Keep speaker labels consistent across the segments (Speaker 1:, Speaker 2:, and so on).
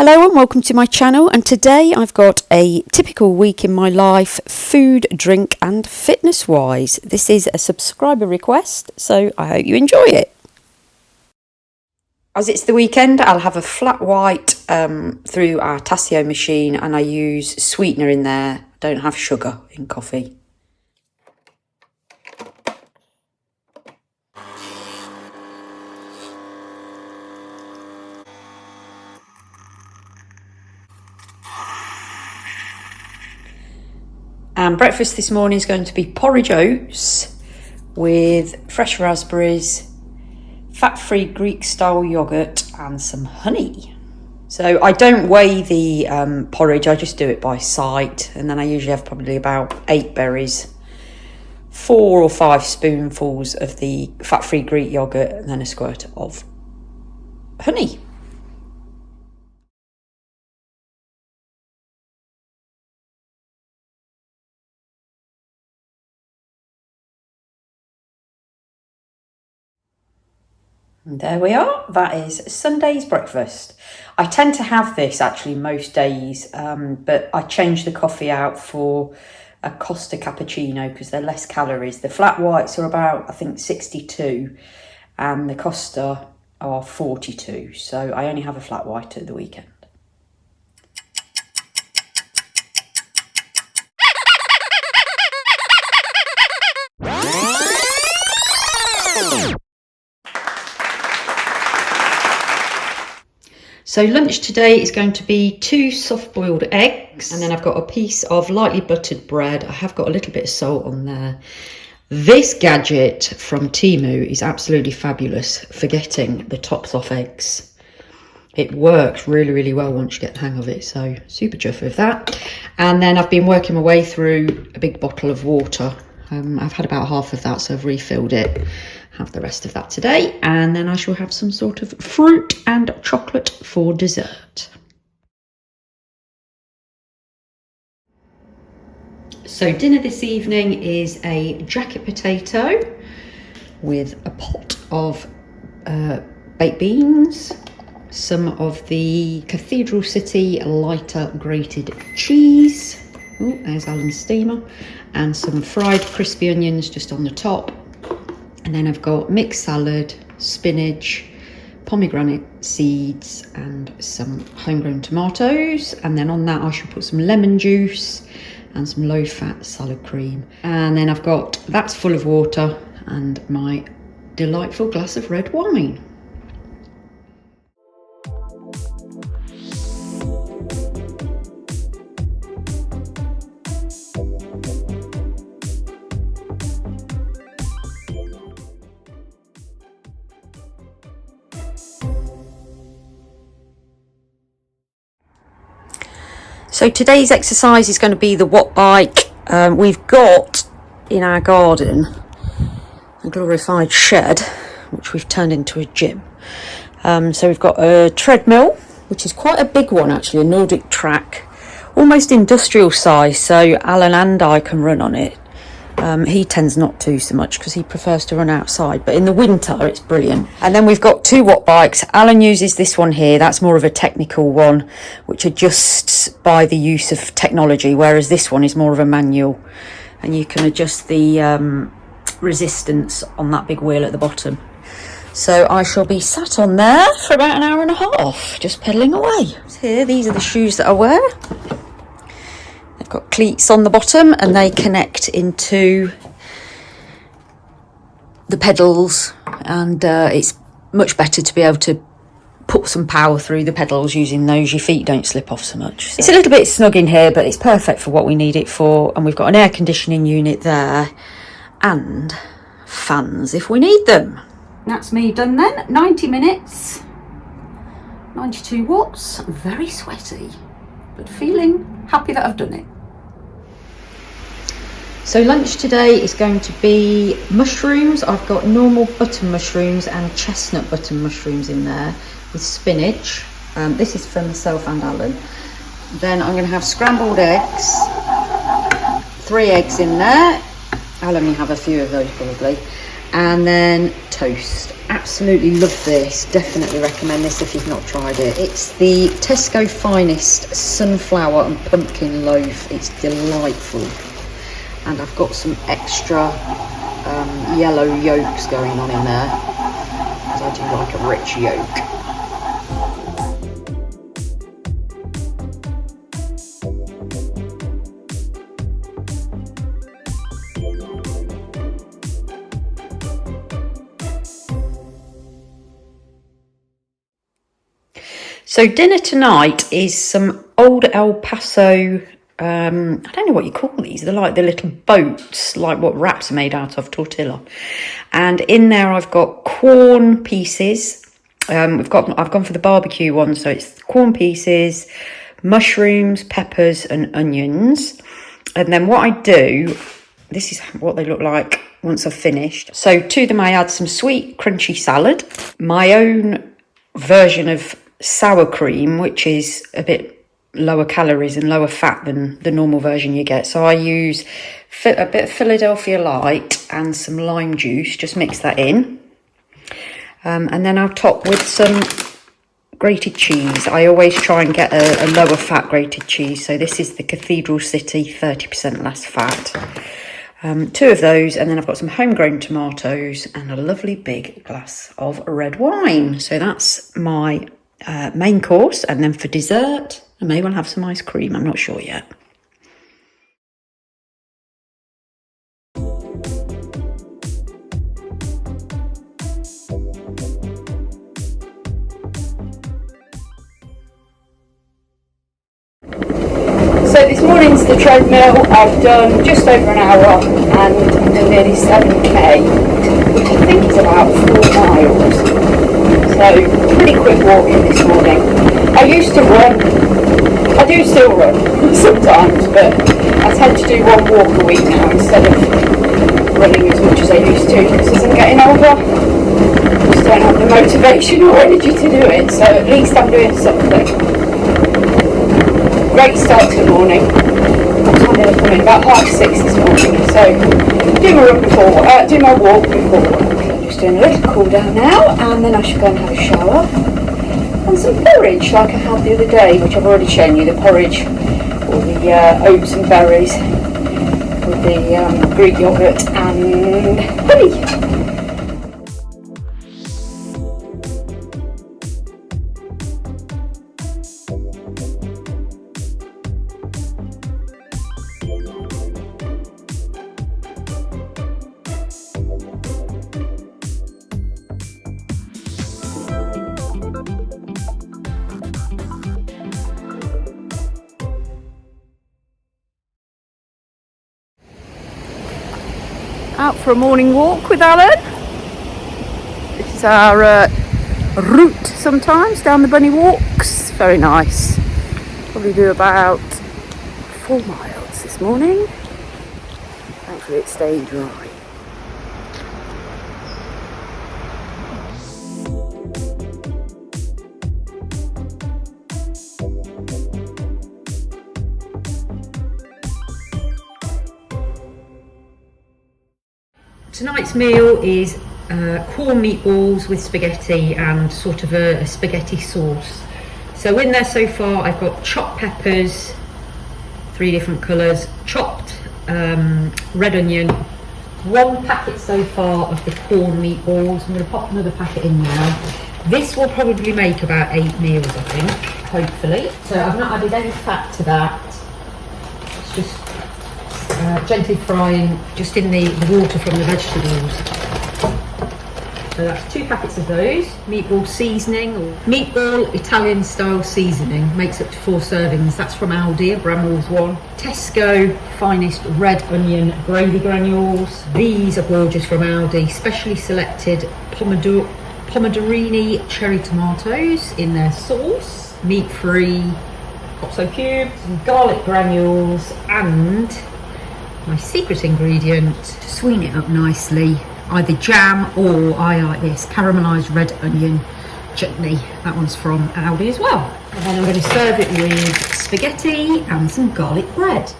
Speaker 1: Hello and welcome to my channel, and today I've got a typical week in my life, food, drink and fitness wise. This is a subscriber request, so I hope you enjoy it. As it's the weekend, I'll have a flat white through our Tasio machine, and I use sweetener in there. I don't have sugar in coffee. And breakfast this morning is going to be porridge oats with fresh raspberries, fat-free Greek-style yoghurt and some honey. So I don't weigh the porridge, I just do it by sight, and then I usually have probably about 8 berries, 4 or 5 spoonfuls of the fat-free Greek yoghurt, and then a squirt of honey. And there we are, that is Sunday's breakfast. I tend to have this actually most days, but I change the coffee out for a Costa cappuccino because they're less calories. The flat whites are about, I think, 62 and the Costa are 42. So I only have a flat white at the weekend. So lunch today is going to be 2 soft-boiled eggs, and then I've got a piece of lightly buttered bread. I have got a little bit of salt on there. This gadget from Temu is absolutely fabulous for getting the tops off eggs. It works really, really well once you get the hang of it, so super chuffed with that. And then I've been working my way through a big bottle of water. I've had about half of that, so I've refilled it. Have the rest of that today, and then I shall have some sort of fruit and chocolate for dessert. So dinner this evening is a jacket potato with a pot of baked beans, some of the Cathedral City lighter grated cheese, oh, there's Alan's steamer, and some fried crispy onions just on the top. And then I've got mixed salad, spinach, pomegranate seeds and some homegrown tomatoes. And then on that I shall put some lemon juice and some low-fat salad cream. And then I've got, that's full of water, and my delightful glass of red wine. So today's exercise is going to be the watt bike. We've got in our garden a glorified shed, which we've turned into a gym. So we've got a treadmill, which is quite a big one actually, a Nordic track, almost industrial size, so Alan and I can run on it. He tends not to so much because he prefers to run outside, but in the winter it's brilliant. And then we've got 2 watt bikes. Alan uses this one here, that's more of a technical one which adjusts by the use of technology, whereas this one is more of a manual, and you can adjust the resistance on that big wheel at the bottom. So I shall be sat on there for about an hour and a half just pedalling away. Here, these are the shoes that I wear. They've got cleats on the bottom and they connect into the pedals, and it's much better to be able to put some power through the pedals using those. Your feet don't slip off so much. So it's a little bit snug in here, but it's perfect for what we need it for, and we've got an air conditioning unit there and fans if we need them. That's me done then. 90 minutes, 92 watts, very sweaty, but feeling happy that I've done it. So lunch today is going to be mushrooms. I've got normal button mushrooms and chestnut button mushrooms in there with spinach. This is for myself and Alan. Then I'm going to have scrambled eggs, 3 eggs in there. I'll only have a few of those probably. And then toast. Absolutely love this. Definitely recommend this if you've not tried it. It's the Tesco Finest Sunflower and Pumpkin Loaf. It's delightful. And I've got some extra yellow yolks going on in there, because I do like a rich yolk. So dinner tonight is some old El Paso, I don't know what you call these. They're like the little boats, like what wraps are made out of, tortilla. And in there I've got corn pieces. I've gone for the barbecue one, so it's corn pieces, mushrooms, peppers and onions. And then what I do, this is what they look like once I've finished. So to them I add some sweet crunchy salad, my own version of sour cream, which is a bit lower calories and lower fat than the normal version you get. So I use a bit of Philadelphia Light and some lime juice, just mix that in. And then I'll top with some grated cheese. I always try and get a lower fat grated cheese. So this is the Cathedral City 30% less fat. 2 of those, and then I've got some homegrown tomatoes and a lovely big glass of red wine. So that's my main course, and then for dessert I may well have some ice cream, I'm not sure yet. So this morning's the treadmill. I've done just over an hour and I'm doing nearly 7k, which I think is about 4 miles. So pretty quick walking this morning. I used to run. I do still run sometimes, but I tend to do 1 walk a week now instead of running as much as I used to, because as I'm getting older, I just don't have the motivation or energy to do it. So at least I'm doing something. Great start to the morning. What time did I come in? About 6:30 this morning. So do my walk before work. Just doing a little cool down now, and then I should go and have a shower and some porridge like I had the other day, which I've already shown you, the porridge, or the oats and berries with the Greek yogurt and honey. Out for a morning walk with Alan. This is our route sometimes down the bunny walks. Very nice. Probably do about 4 miles this morning. Thankfully it's staying dry. Tonight's meal is corn meatballs with spaghetti and sort of a spaghetti sauce. So in there so far I've got chopped peppers, 3 different colours, chopped red onion, 1 packet so far of the corn meatballs. I'm going to pop another packet in now. This will probably make about 8 meals, I think, hopefully. So I've not added any fat to that. It's just gently frying just in the water from the vegetables. So that's 2 packets of those. Meatball seasoning, or meatball Italian style seasoning, makes up to 4 servings. That's from Aldi, a Bramwell's one. Tesco Finest red onion gravy granules. These are gorgeous from Aldi. Specially selected pomodorini cherry tomatoes in their sauce. Meat-free Copso cubes, some garlic granules, and my secret ingredient to sweeten it up nicely, either jam or I like this caramelised red onion chutney. That one's from Aldi as well. And then I'm going to serve it with spaghetti and some garlic bread.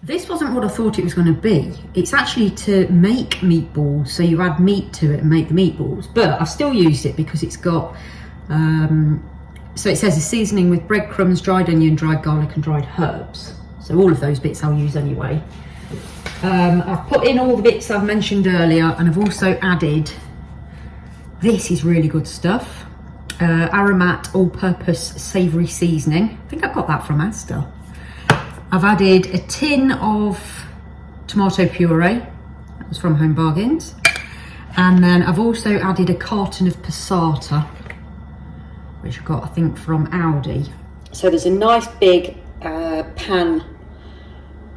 Speaker 1: This wasn't what I thought it was going to be. It's actually to make meatballs, so you add meat to it and make the meatballs. But I've still used it because it's got, so it says a seasoning with breadcrumbs, dried onion, dried garlic and dried herbs. So all of those bits I'll use anyway. I've put in all the bits I've mentioned earlier, and I've also added, this is really good stuff, Aromat all-purpose savoury seasoning. I think I got that from Asda. I've added a tin of tomato puree, that was from Home Bargains, and then I've also added a carton of passata, which I got I think from Aldi. So there's a nice big pan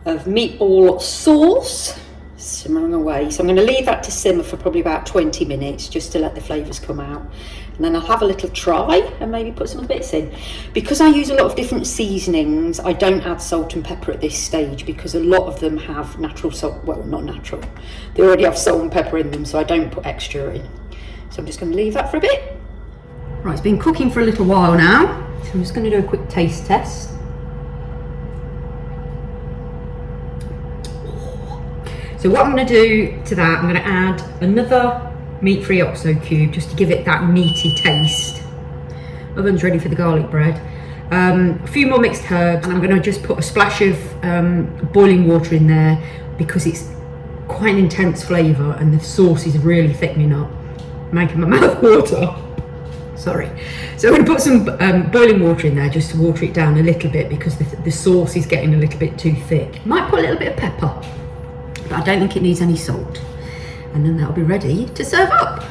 Speaker 1: of meatball sauce simmering away, so I'm going to leave that to simmer for probably about 20 minutes just to let the flavours come out, and then I'll have a little try and maybe put some bits in. Because I use a lot of different seasonings, I don't add salt and pepper at this stage because a lot of them have natural salt, well, not natural, they already have salt and pepper in them, so I don't put extra in. So I'm just going to leave that for a bit. Right, it's been cooking for a little while now, so I'm just going to do a quick taste test. So what I'm going to do to that, I'm going to add another meat-free OXO cube just to give it that meaty taste. Oven's ready for the garlic bread. A few more mixed herbs, and I'm going to just put a splash of boiling water in there because it's quite an intense flavour and the sauce is really thickening up, making my mouth water. Sorry. So I'm going to put some boiling water in there just to water it down a little bit because the sauce is getting a little bit too thick. Might put a little bit of pepper, but I don't think it needs any salt. And then that'll be ready to serve up.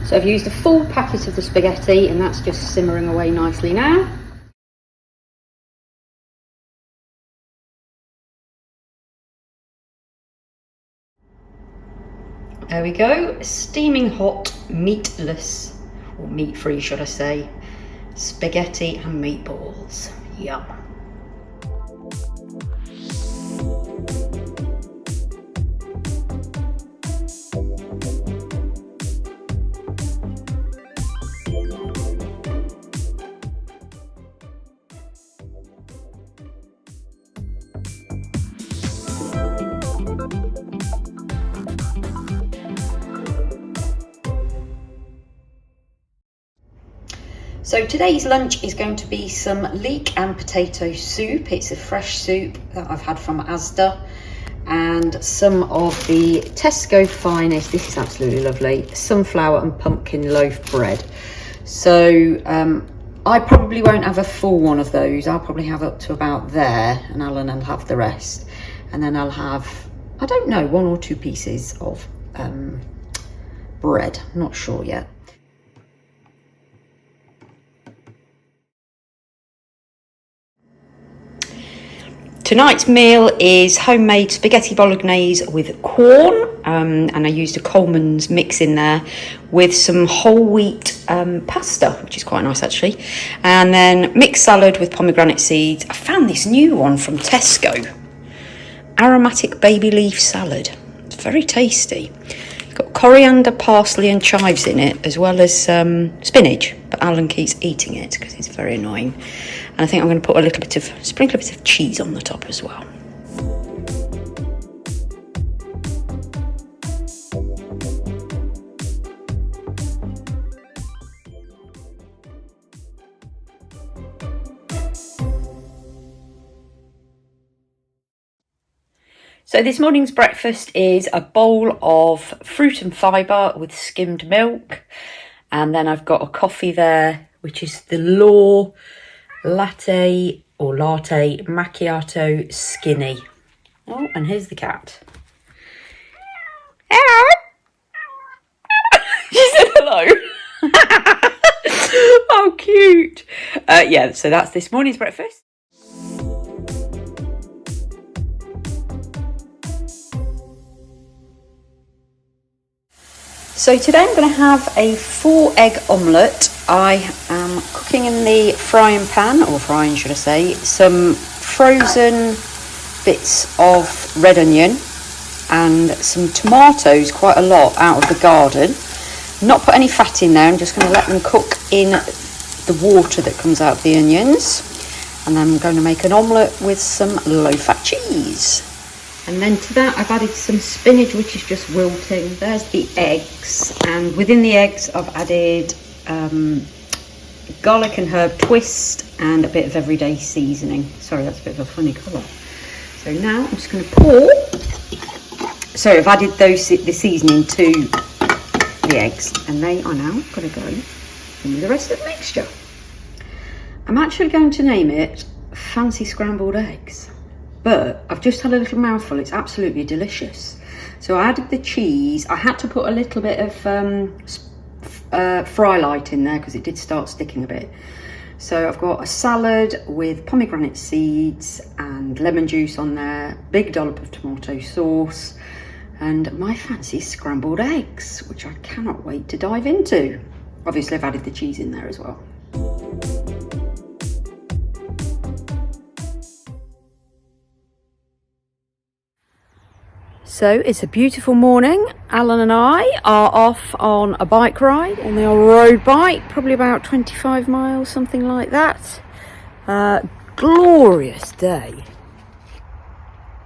Speaker 1: So I've used a full packet of the spaghetti and that's just simmering away nicely now. There we go, steaming hot, meatless, or meat-free should I say, spaghetti and meatballs. Yum. So today's lunch is going to be some leek and potato soup. It's a fresh soup that I've had from Asda, and some of the Tesco finest, this is absolutely lovely, sunflower and pumpkin loaf bread. So I probably won't have a full one of those. I'll probably have up to about there, and Alan will have the rest. And then I'll have, I don't know, 1 or 2 pieces of bread, I'm not sure yet. Tonight's meal is homemade spaghetti bolognese with corn, and I used a Coleman's mix in there with some whole wheat pasta, which is quite nice actually, and then mixed salad with pomegranate seeds. I found this new one from Tesco, aromatic baby leaf salad. It's very tasty. It's got coriander, parsley and chives in it, as well as spinach, but Alan keeps eating it because it's very annoying. And I think I'm going to put sprinkle a bit of cheese on the top as well. So this morning's breakfast is a bowl of fruit and fibre with skimmed milk. And then I've got a coffee there, which is the Law latte macchiato skinny. Oh, and here's the cat. Hello. She said hello. Oh, cute. Yeah, so that's this morning's breakfast. So today I'm going to have a 4-egg omelette. I am cooking in the frying pan, or frying should I say, some frozen bits of red onion and some tomatoes, quite a lot, out of the garden. Not put any fat in there, I'm just going to let them cook in the water that comes out of the onions. And then I'm going to make an omelette with some low-fat cheese. And then to that I've added some spinach, which is just wilting. There's the eggs, and within the eggs I've added garlic and herb twist and a bit of everyday seasoning. Sorry, that's a bit of a funny colour. So now I'm just going to pour. So I've added the seasoning to the eggs, and they are now going to go in with the rest of the mixture. I'm actually going to name it Fancy Scrambled Eggs, but I've just had a little mouthful. It's absolutely delicious. So I added the cheese. I had to put a little bit of fry light in there because it did start sticking a bit. So I've got a salad with pomegranate seeds and lemon juice on there, big dollop of tomato sauce, and my fancy scrambled eggs, which I cannot wait to dive into. Obviously I've added the cheese in there as well. So it's a beautiful morning. Alan and I are off on a bike ride on the old road bike, probably about 25 miles, something like that. Glorious day.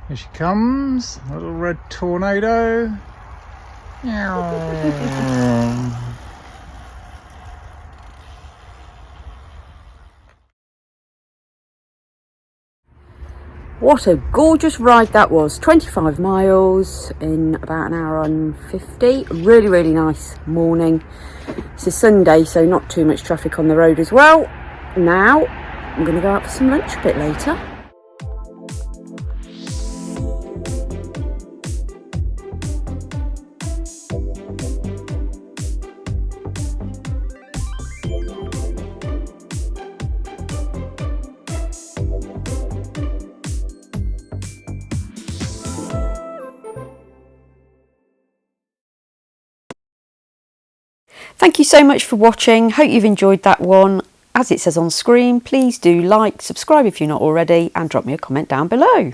Speaker 2: Here she comes, a little red tornado.
Speaker 1: What a gorgeous ride that was. 25 miles in about an hour and 50. Really, really nice morning. It's a Sunday, so not too much traffic on the road as well. Now, I'm going to go out for some lunch a bit later. Thank you so much for watching. Hope you've enjoyed that one. As it says on screen, please do like, subscribe if you're not already, and drop me a comment down below.